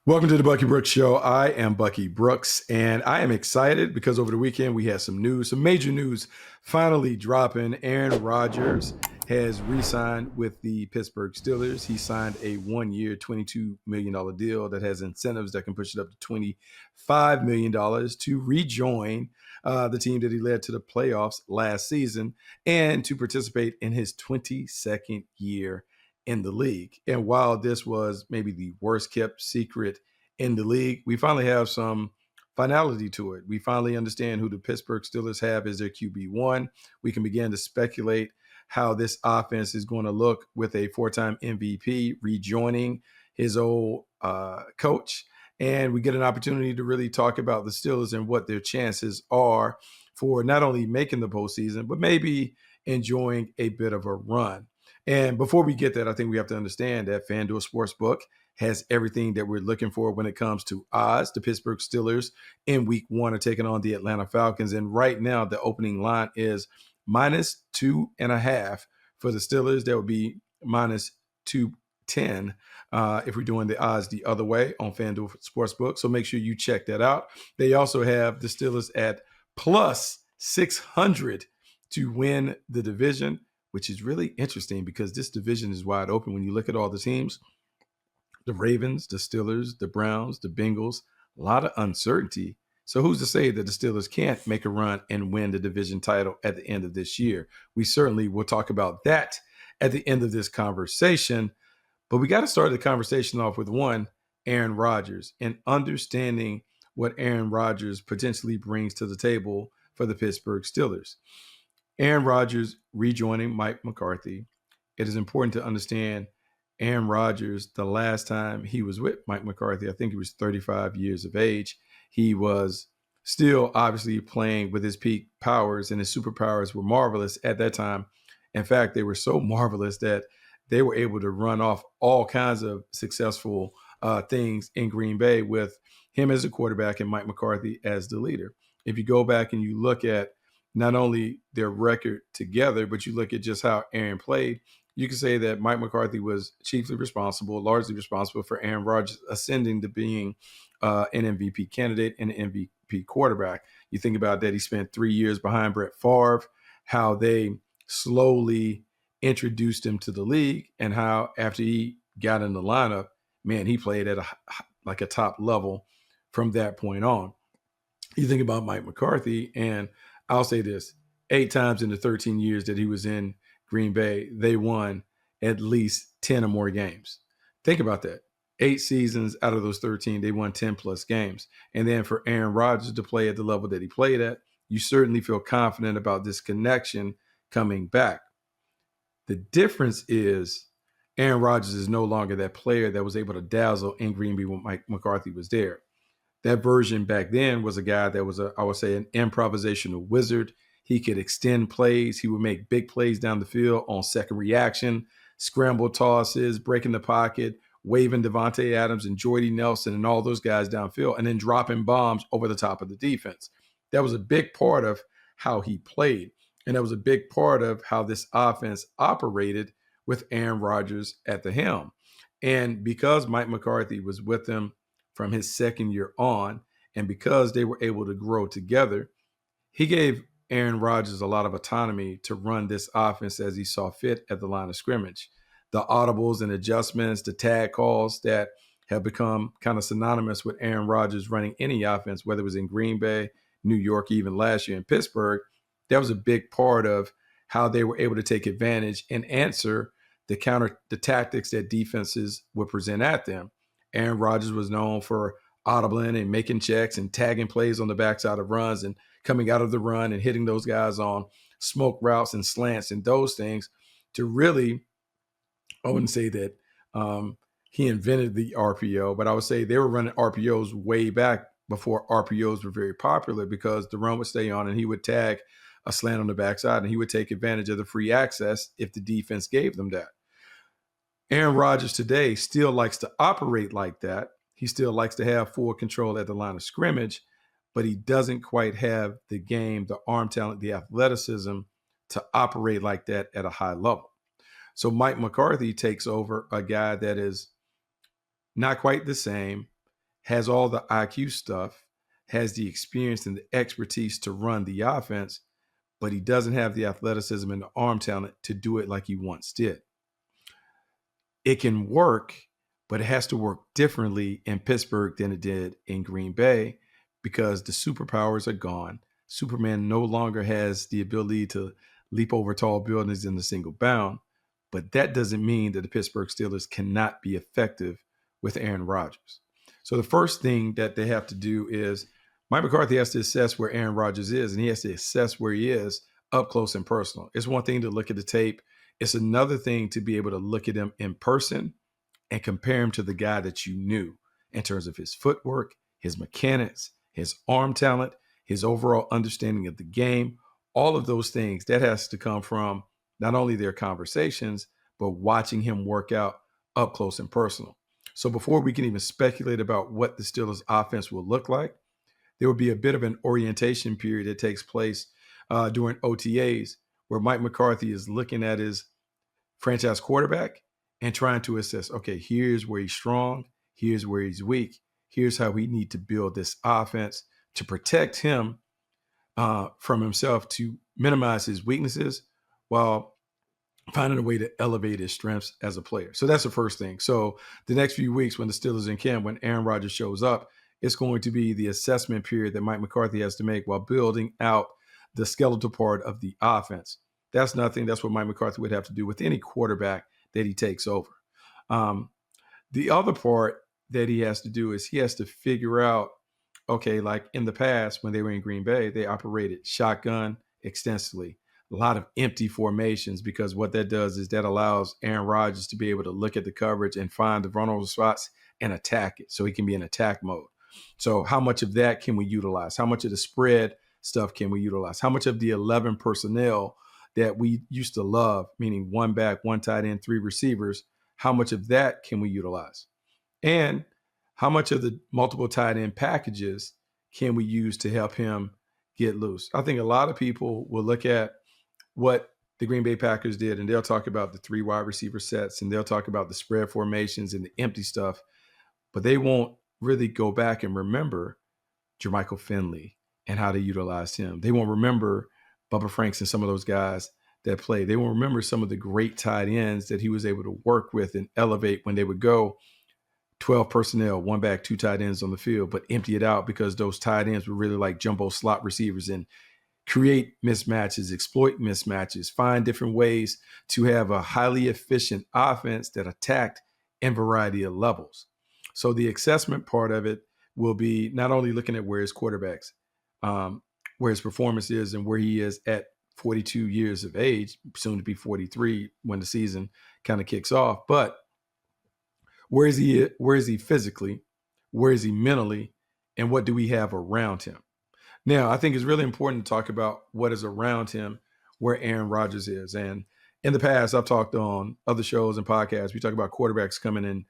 Welcome to the Bucky Brooks Show. I am Bucky Brooks, and I am excited because over the weekend we had some news, some major news finally dropping. Aaron Rodgers has re-signed with the Pittsburgh Steelers. He signed a one-year, $22 million deal that has incentives that can push it up to $25 million to rejoin the team that he led to the playoffs last season and to participate in his 22nd year in the league. And while this was maybe the worst kept secret in the league, we finally have some finality to it. We finally understand who the Pittsburgh Steelers have as their QB1. We can begin to speculate how this offense is going to look with a four-time MVP rejoining his old coach. And we get an opportunity to really talk about the Steelers and what their chances are for not only making the postseason, but maybe enjoying a bit of a run. And before we get that, I think we have to understand that FanDuel Sportsbook has everything that we're looking for when it comes to odds. The Pittsburgh Steelers in week one are taking on the Atlanta Falcons. And right now, the opening line is -2.5 for the Steelers. That would be -210 if we're doing the odds the other way on FanDuel Sportsbook. So make sure you check that out. They also have the Steelers at +600 to win the division, which is really interesting because this division is wide open. When you look at all the teams, the Ravens, the Steelers, the Browns, the Bengals, a lot of uncertainty. So who's to say that the Steelers can't make a run and win the division title at the end of this year? We certainly will talk about that at the end of this conversation. But we got to start the conversation off with one, Aaron Rodgers, and understanding what Aaron Rodgers potentially brings to the table for the Pittsburgh Steelers. Aaron Rodgers rejoining Mike McCarthy. It is important to understand Aaron Rodgers, the last time he was with Mike McCarthy, I think he was 35 years of age. He was still obviously playing with his peak powers, and his superpowers were marvelous at that time. In fact, they were so marvelous that they were able to run off all kinds of successful things in Green Bay with him as a quarterback and Mike McCarthy as the leader. If you go back and you look at not only their record together, but you look at just how Aaron played, you can say that Mike McCarthy was largely responsible for Aaron Rodgers ascending to being an MVP candidate and an MVP quarterback. You think about that. He spent 3 years behind Brett Favre, how they slowly introduced him to the league, and how after he got in the lineup, man, he played at a top level from that point on. You think about Mike McCarthy, and I'll say this, 8 times in the 13 years that he was in Green Bay, they won at least 10 or more games. Think about that. 8 seasons out of those 13, they won 10 plus games. And then for Aaron Rodgers to play at the level that he played at, you certainly feel confident about this connection coming back. The difference is Aaron Rodgers is no longer that player that was able to dazzle in Green Bay when Mike McCarthy was there. That version back then was a guy that was, I would say, an improvisational wizard. He could extend plays. He would make big plays down the field on second reaction, scramble tosses, breaking the pocket, waving Devontae Adams and Jordy Nelson and all those guys downfield, and then dropping bombs over the top of the defense. That was a big part of how he played. And that was a big part of how this offense operated with Aaron Rodgers at the helm. And because Mike McCarthy was with them from his second year on, and because they were able to grow together, he gave Aaron Rodgers a lot of autonomy to run this offense as he saw fit at the line of scrimmage. The audibles and adjustments, the tag calls that have become kind of synonymous with Aaron Rodgers running any offense, whether it was in Green Bay, New York, even last year in Pittsburgh, that was a big part of how they were able to take advantage and answer the tactics that defenses would present at them. Aaron Rodgers was known for audibling and making checks and tagging plays on the backside of runs and coming out of the run and hitting those guys on smoke routes and slants and those things to really, I wouldn't say that he invented the RPO, but I would say they were running RPOs way back before RPOs were very popular because the run would stay on and he would tag a slant on the backside and he would take advantage of the free access if the defense gave them that. Aaron Rodgers today still likes to operate like that. He still likes to have full control at the line of scrimmage, but he doesn't quite have the game, the arm talent, the athleticism to operate like that at a high level. So Mike McCarthy takes over a guy that is not quite the same. has all the IQ stuff, has the experience and the expertise to run the offense, but he doesn't have the athleticism and the arm talent to do it like he once did. It can work, but it has to work differently in Pittsburgh than it did in Green Bay because the superpowers are gone. Superman no longer has the ability to leap over tall buildings in a single bound, but that doesn't mean that the Pittsburgh Steelers cannot be effective with Aaron Rodgers. So the first thing that they have to do is Mike McCarthy has to assess where Aaron Rodgers is, and he has to assess where he is up close and personal. It's one thing to look at the tape. It's another thing to be able to look at him in person and compare him to the guy that you knew in terms of his footwork, his mechanics, his arm talent, his overall understanding of the game, all of those things. That has to come from not only their conversations, but watching him work out up close and personal. So before we can even speculate about what the Steelers offense will look like, there will be a bit of an orientation period that takes place during OTAs where Mike McCarthy is looking at his franchise quarterback and trying to assess, okay, here's where he's strong, here's where he's weak, here's how we need to build this offense to protect him from himself, to minimize his weaknesses while finding a way to elevate his strengths as a player. So that's the first thing. So the next few weeks when the Steelers in camp, when Aaron Rodgers shows up, it's going to be the assessment period that Mike McCarthy has to make while building out the skeletal part of the offense. That's nothing. That's what Mike McCarthy would have to do with any quarterback that he takes over. The other part that he has to do is he has to figure out, okay, like in the past when they were in Green Bay, they operated shotgun extensively, a lot of empty formations, because what that does is that allows Aaron Rodgers to be able to look at the coverage and find the vulnerable spots and attack it so he can be in attack mode. So how much of that can we utilize? How much of the spread stuff can we utilize? How much of the 11 personnel that we used to love, meaning one back, one tight end, three receivers, how much of that can we utilize? And how much of the multiple tight end packages can we use to help him get loose? I think a lot of people will look at what the Green Bay Packers did, and they'll talk about the 3 wide receiver sets, and they'll talk about the spread formations and the empty stuff, but they won't really go back and remember Jermichael Finley and how they utilized him. They won't remember Bubba Franks and some of those guys that played. They won't remember some of the great tight ends that he was able to work with and elevate when they would go 12 personnel, one back, 2 tight ends on the field, but empty it out because those tight ends were really like jumbo slot receivers and create mismatches, exploit mismatches, find different ways to have a highly efficient offense that attacked in variety of levels. So the assessment part of it will be not only looking at where his quarterbacks, where his performance is and where he is at 42 years of age, soon to be 43 when the season kind of kicks off, but where is he physically? Where is he mentally? And what do we have around him? Now, I think it's really important to talk about what is around him, where Aaron Rodgers is. And in the past, I've talked on other shows and podcasts, we talk about quarterbacks coming in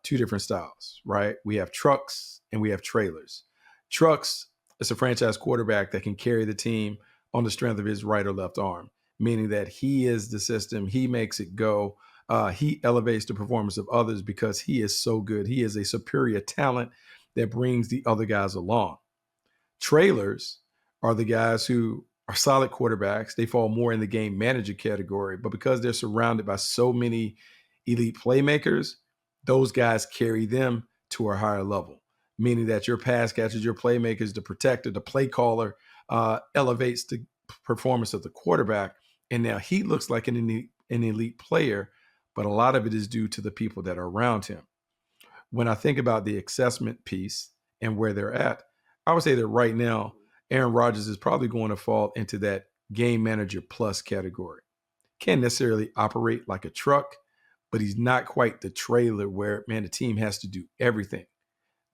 2 different styles, right? We have trucks and we have trailers. Trucks is a franchise quarterback that can carry the team on the strength of his right or left arm, meaning that he is the system. He makes it go. He elevates the performance of others because he is so good. He is a superior talent that brings the other guys along. Trailers are the guys who are solid quarterbacks. They fall more in the game manager category, but because they're surrounded by so many elite playmakers, those guys carry them to a higher level, meaning that your pass catchers, your playmakers, the protector, the play caller elevates the performance of the quarterback. And now he looks like an elite player, but a lot of it is due to the people that are around him. When I think about the assessment piece and where they're at, I would say that right now, Aaron Rodgers is probably going to fall into that game manager plus category. Can't necessarily operate like a truck, but he's not quite the trailer where, man, the team has to do everything.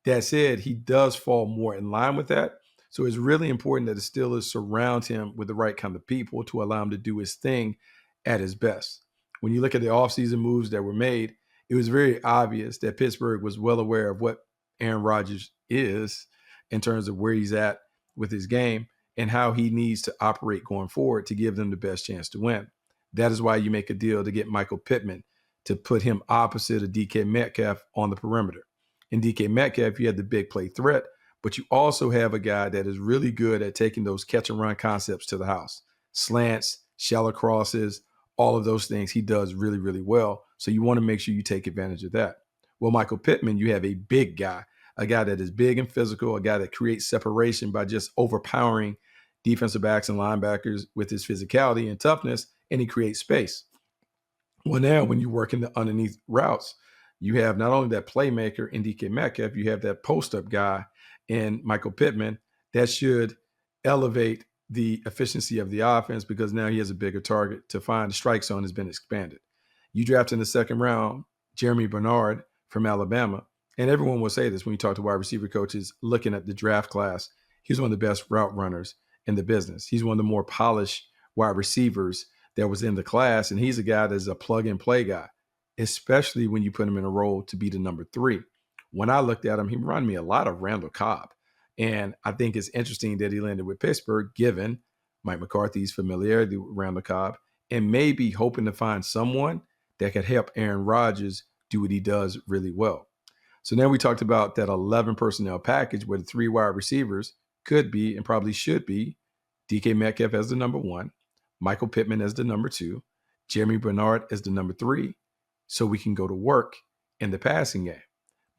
That said, he does fall more in line with that. So it's really important that the Steelers surround him with the right kind of people to allow him to do his thing at his best. When you look at the offseason moves that were made, it was very obvious that Pittsburgh was well aware of what Aaron Rodgers is in terms of where he's at with his game and how he needs to operate going forward to give them the best chance to win. That is why you make a deal to get Michael Pitman to put him opposite of DK Metcalf on the perimeter. In DK Metcalf, you have the big play threat, but you also have a guy that is really good at taking those catch and run concepts to the house. Slants, shallow crosses, all of those things he does really, really well. So you want to make sure you take advantage of that. Well, Michael Pitman, you have a big guy, a guy that is big and physical, a guy that creates separation by just overpowering defensive backs and linebackers with his physicality and toughness, and he creates space. Well, now when you work in the underneath routes, you have not only that playmaker in DK Metcalf, you have that post-up guy in Michael Pitman that should elevate the efficiency of the offense because now he has a bigger target to find. The strike zone has been expanded. You draft in the second round Jeremy Bernard from Alabama, and everyone will say this when you talk to wide receiver coaches looking at the draft class. He's one of the best route runners in the business. He's one of the more polished wide receivers that was in the class, and he's a guy that's a plug-and-play guy, especially when you put him in a role to be the number 3. When I looked at him, he reminded me a lot of Randall Cobb, and I think it's interesting that he landed with Pittsburgh, given Mike McCarthy's familiarity with Randall Cobb, and maybe hoping to find someone that could help Aaron Rodgers do what he does really well. So now we talked about that 11 personnel package where the 3 wide receivers could be and probably should be DK Metcalf as the number 1, Michael Pitman as the number 2, Jeremy Bernard as the number 3, so we can go to work in the passing game.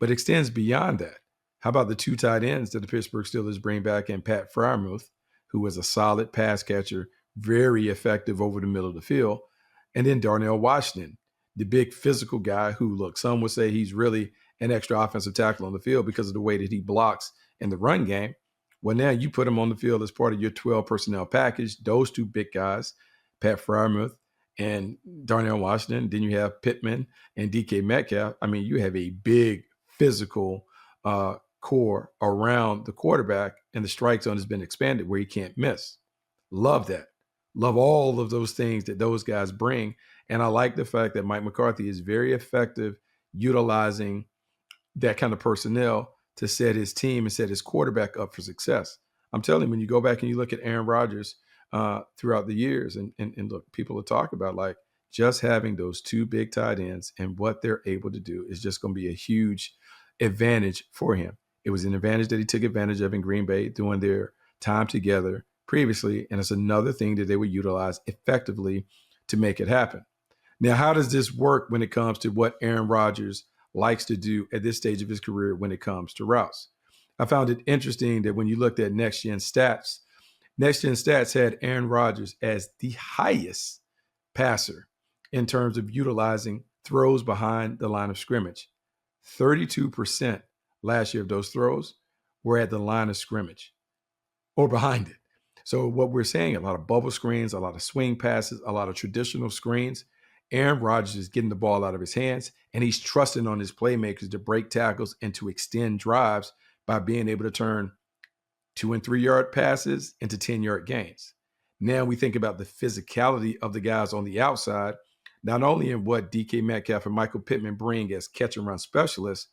But it extends beyond that. How about the 2 tight ends that the Pittsburgh Steelers bring back in Pat Freiermuth, who was a solid pass catcher, very effective over the middle of the field, and then Darnell Washington, the big physical guy who, look, some would say he's really an extra offensive tackle on the field because of the way that he blocks in the run game. Well, now you put him on the field as part of your 12 personnel package, those 2 big guys, Pat Freiermuth and Darnell Washington. Then you have Pittman and DK Metcalf. I mean, you have a big physical core around the quarterback, and the strike zone has been expanded where he can't miss. Love that. Love all of those things that those guys bring. And I like the fact that Mike McCarthy is very effective utilizing that kind of personnel to set his team and set his quarterback up for success. I'm telling you, when you go back and you look at Aaron Rodgers throughout the years, and look, people will talk about like just having those 2 big tight ends and what they're able to do is just going to be a huge advantage for him. It was an advantage that he took advantage of in Green Bay during their time together previously, and it's another thing that they would utilize effectively to make it happen. Now, how does this work when it comes to what Aaron Rodgers likes to do at this stage of his career when it comes to routes? I found it interesting that when you looked at Next Gen Stats had Aaron Rodgers as the highest passer in terms of utilizing throws behind the line of scrimmage. 32% last year of those throws were at the line of scrimmage or behind it. So what we're saying, a lot of bubble screens, a lot of swing passes, a lot of traditional screens. Aaron Rodgers is getting the ball out of his hands, and he's trusting on his playmakers to break tackles and to extend drives by being able to turn 2 and 3 yard passes into 10-yard gains. Now we think about the physicality of the guys on the outside, not only in what DK Metcalf and Michael Pitman bring as catch and run specialists,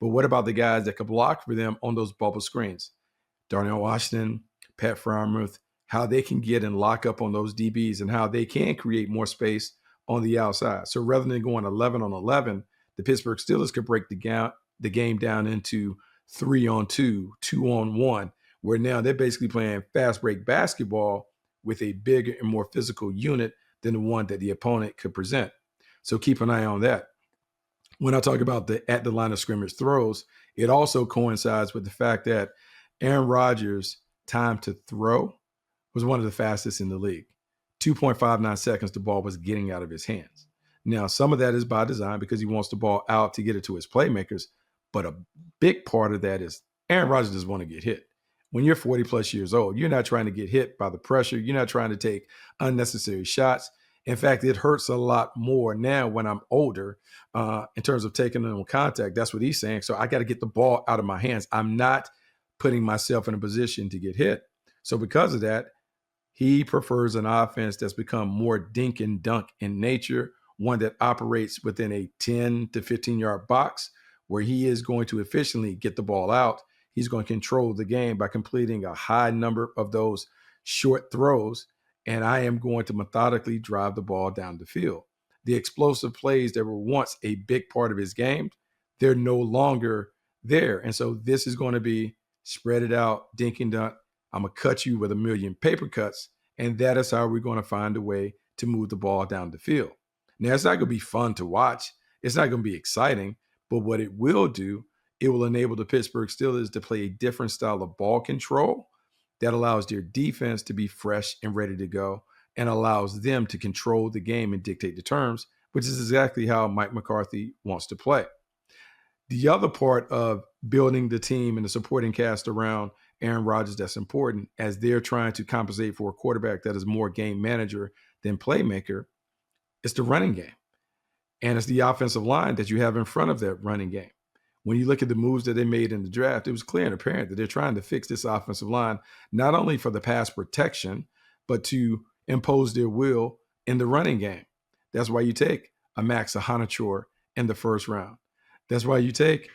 but what about the guys that could block for them on those bubble screens? Darnell Washington, Pat Freiermuth, how they can get and lock up on those DBs and how they can create more space on the outside. So rather than going 11 on 11, the Pittsburgh Steelers could break the game down into 3-on-2, 2-on-1, where now they're basically playing fast break basketball with a bigger and more physical unit than the one that the opponent could present. So keep an eye on that. When I talk about the at the line of scrimmage throws, it also coincides with the fact that Aaron Rodgers' time to throw was one of the fastest in the league. 2.59 seconds the ball was getting out of his hands. Now, some of that is by design because he wants the ball out to get it to his playmakers, but a big part of that is Aaron Rodgers doesn't want to get hit. When you're 40 plus years old, you're not trying to get hit by the pressure. You're not trying to take unnecessary shots. In fact, it hurts a lot more now when I'm older in terms of taking on contact. That's what he's saying. So I got to get the ball out of my hands. I'm not putting myself in a position to get hit. So because of that, he prefers an offense that's become more dink and dunk in nature, one that operates within a 10 to 15-yard box where he is going to efficiently get the ball out. He's going to control the game by completing a high number of those short throws, and I am going to methodically drive the ball down the field. The explosive plays that were once a big part of his game, they're no longer there. And so this is going to be spread it out, dink and dunk. I'm going to cut you with a million paper cuts. And that is how we're going to find a way to move the ball down the field. Now, it's not going to be fun to watch. It's not going to be exciting. But what it will do, it will enable the Pittsburgh Steelers to play a different style of ball control that allows their defense to be fresh and ready to go and allows them to control the game and dictate the terms, which is exactly how Mike McCarthy wants to play. The other part of building the team and the supporting cast around Aaron Rodgers that's important as they're trying to compensate for a quarterback that is more game manager than playmaker is the running game. And it's the offensive line that you have in front of that running game. When you look at the moves that they made in the draft, it was clear and apparent that they're trying to fix this offensive line, not only for the pass protection, but to impose their will in the running game. That's why you take a Max Ahanachour in the first round. That's why you take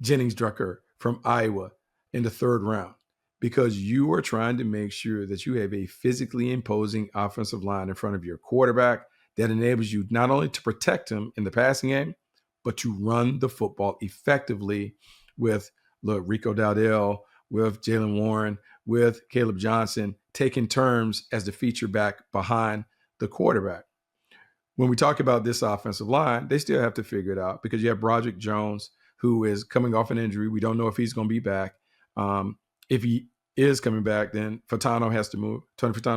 Jennings Drucker from Iowa in the third round, because you are trying to make sure that you have a physically imposing offensive line in front of your quarterback that enables you not only to protect him in the passing game, but to run the football effectively with Rico Dowdell, with Jalen Warren, with Caleb Johnson, taking turns as the feature back behind the quarterback. When we talk about this offensive line, they still have to figure it out because you have Broderick Jones, who is coming off an injury. We don't know if he's going to be back. If he is coming back, then Tony Furtado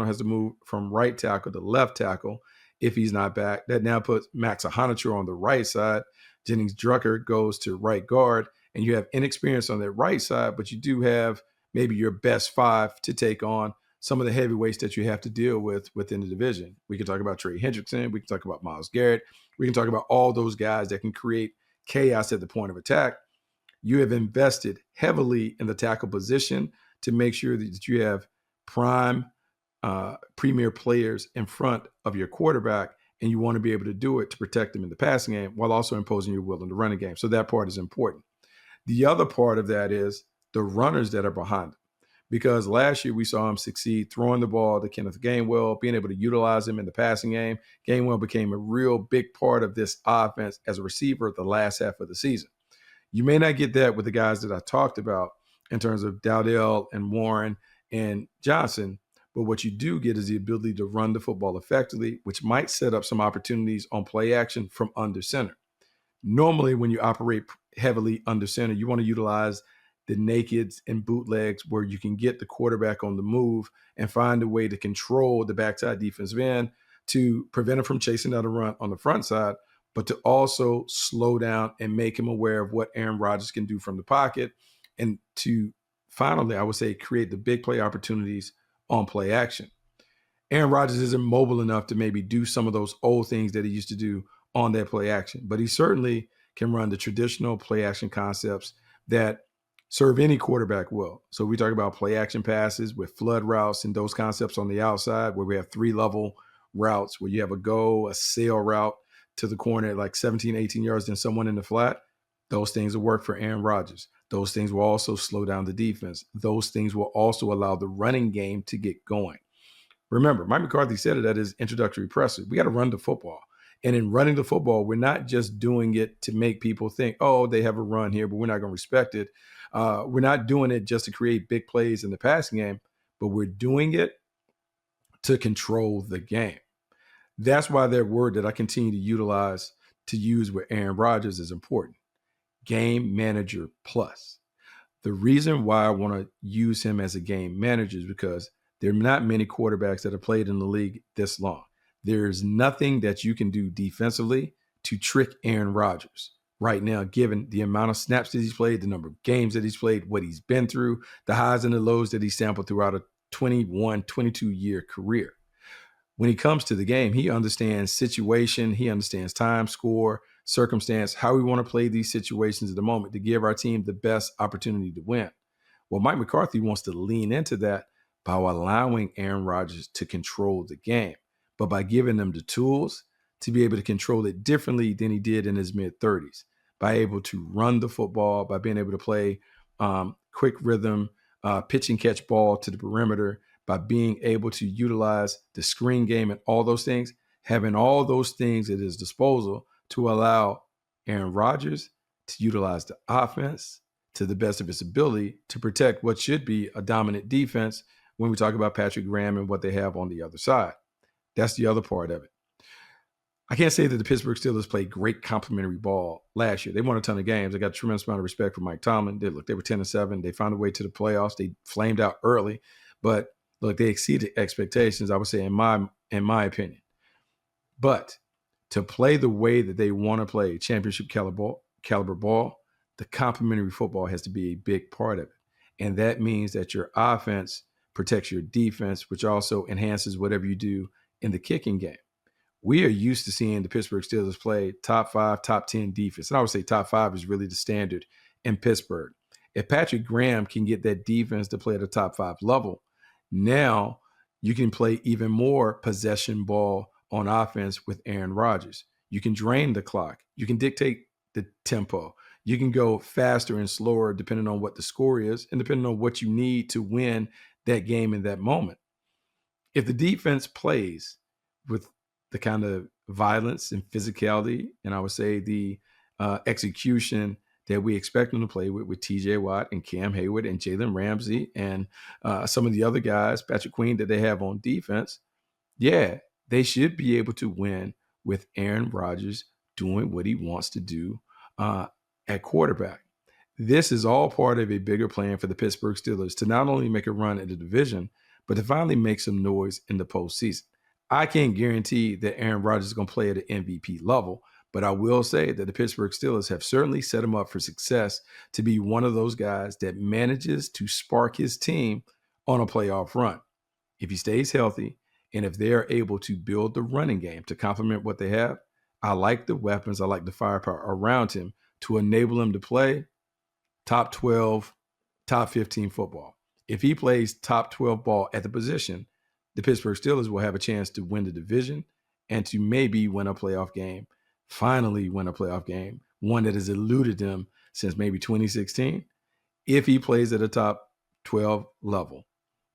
has to move from right tackle to left tackle if he's not back. That now puts Max Ahanachour on the right side. Jennings Drucker goes to right guard, and you have inexperience on that right side, but you do have maybe your best five to take on some of the heavyweights that you have to deal with within the division. We can talk about Trey Hendrickson. We can talk about Myles Garrett. We can talk about all those guys that can create chaos at the point of attack. You have invested heavily in the tackle position to make sure that you have prime, premier players in front of your quarterback, and you want to be able to do it to protect them in the passing game while also imposing your will in the running game. So that part is important. The other part of that is the runners that are behind them. Because last year we saw him succeed throwing the ball to Kenneth Gainwell, being able to utilize him in the passing game. Gainwell became a real big part of this offense as a receiver the last half of the season. You may not get that with the guys that I talked about in terms of Dowdell and Warren and Johnson, but what you do get is the ability to run the football effectively, which might set up some opportunities on play action from under center. Normally, when you operate heavily under center, you want to utilize the nakeds and bootlegs where you can get the quarterback on the move and find a way to control the backside defensive end to prevent him from chasing out a run on the front side, but to also slow down and make him aware of what Aaron Rodgers can do from the pocket, and to finally, I would say, create the big play opportunities on play action. Aaron Rodgers isn't mobile enough to maybe do some of those old things that he used to do on that play action, but he certainly can run the traditional play action concepts that serve any quarterback well. So we talk about play action passes with flood routes and those concepts on the outside where we have 3-level routes where you have a go, a sail route to the corner at like 17, 18 yards, then someone in the flat. Those things will work for Aaron Rodgers. Those things will also slow down the defense. Those things will also allow the running game to get going. Remember, Mike McCarthy said it at his introductory presser. We got to run the football. And in running the football, we're not just doing it to make people think, oh, they have a run here, but we're not going to respect it. We're not doing it just to create big plays in the passing game, but we're doing it to control the game. That's why that word that I continue to use with Aaron Rodgers is important. Game manager plus. The reason why I want to use him as a game manager is because there are not many quarterbacks that have played in the league this long. There's nothing that you can do defensively to trick Aaron Rodgers right now, given the amount of snaps that he's played, the number of games that he's played, what he's been through, the highs and the lows that he sampled throughout a 21, 22-year career. When he comes to the game, he understands situation, he understands time, score, circumstance, how we want to play these situations at the moment to give our team the best opportunity to win. Well, Mike McCarthy wants to lean into that by allowing Aaron Rodgers to control the game, but by giving them the tools to be able to control it differently than he did in his mid-30s, by able to run the football, by being able to play quick rhythm, pitch and catch ball to the perimeter, by being able to utilize the screen game and all those things, having all those things at his disposal to allow Aaron Rodgers to utilize the offense to the best of its ability to protect what should be a dominant defense when we talk about Patrick Graham and what they have on the other side. That's the other part of it. I can't say that the Pittsburgh Steelers played great complimentary ball last year. They won a ton of games. I got a tremendous amount of respect for Mike Tomlin. They were 10-7. They found a way to the playoffs. They flamed out early, but look, they exceeded expectations, I would say, in my opinion. But to play the way that they want to play championship caliber ball, the complementary football has to be a big part of it. And that means that your offense protects your defense, which also enhances whatever you do in the kicking game. We are used to seeing the Pittsburgh Steelers play top 5, top 10 defense. And I would say top 5 is really the standard in Pittsburgh. If Patrick Graham can get that defense to play at a top 5 level, now you can play even more possession ball on offense with Aaron Rodgers. You can drain the clock. You can dictate the tempo. You can go faster and slower depending on what the score is and depending on what you need to win that game in that moment. If the defense plays with the kind of violence and physicality, and I would say the execution that we expect them to play with TJ Watt and Cam Hayward and Jalen Ramsey and some of the other guys, Patrick Queen, that they have on defense, yeah, they should be able to win with Aaron Rodgers doing what he wants to do at quarterback. This is all part of a bigger plan for the Pittsburgh Steelers to not only make a run at the division, but to finally make some noise in the postseason. I can't guarantee that Aaron Rodgers is going to play at an MVP level, but I will say that the Pittsburgh Steelers have certainly set him up for success to be one of those guys that manages to spark his team on a playoff run. If he stays healthy and if they're able to build the running game to complement what they have, I like the weapons, I like the firepower around him to enable him to play top 12, top 15 football. If he plays top 12 ball at the position, the Pittsburgh Steelers will have a chance to win the division and to maybe win a playoff game, finally win a playoff game, one that has eluded them since maybe 2016. If he plays at a top 12 level,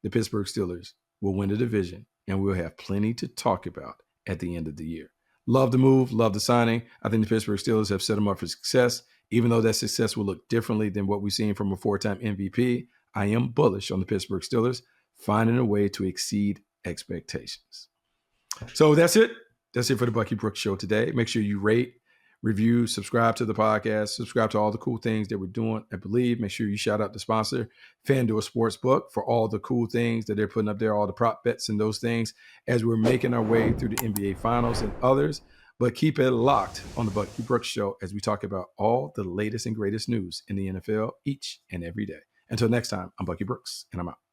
the Pittsburgh Steelers will win the division and we'll have plenty to talk about at the end of the year. Love the move, love the signing. I think the Pittsburgh Steelers have set him up for success, even though that success will look differently than what we've seen from a 4-time MVP. I am bullish on the Pittsburgh Steelers finding a way to exceed expectations. So that's it. That's it for the Bucky Brooks Show today. Make sure you rate, review, subscribe to the podcast, subscribe to all the cool things that we're doing at Bleav. Make sure you shout out the sponsor, FanDuel Sportsbook, for all the cool things that they're putting up there, all the prop bets and those things as we're making our way through the NBA Finals and others. But keep it locked on the Bucky Brooks Show as we talk about all the latest and greatest news in the NFL each and every day. Until next time, I'm Bucky Brooks, and I'm out.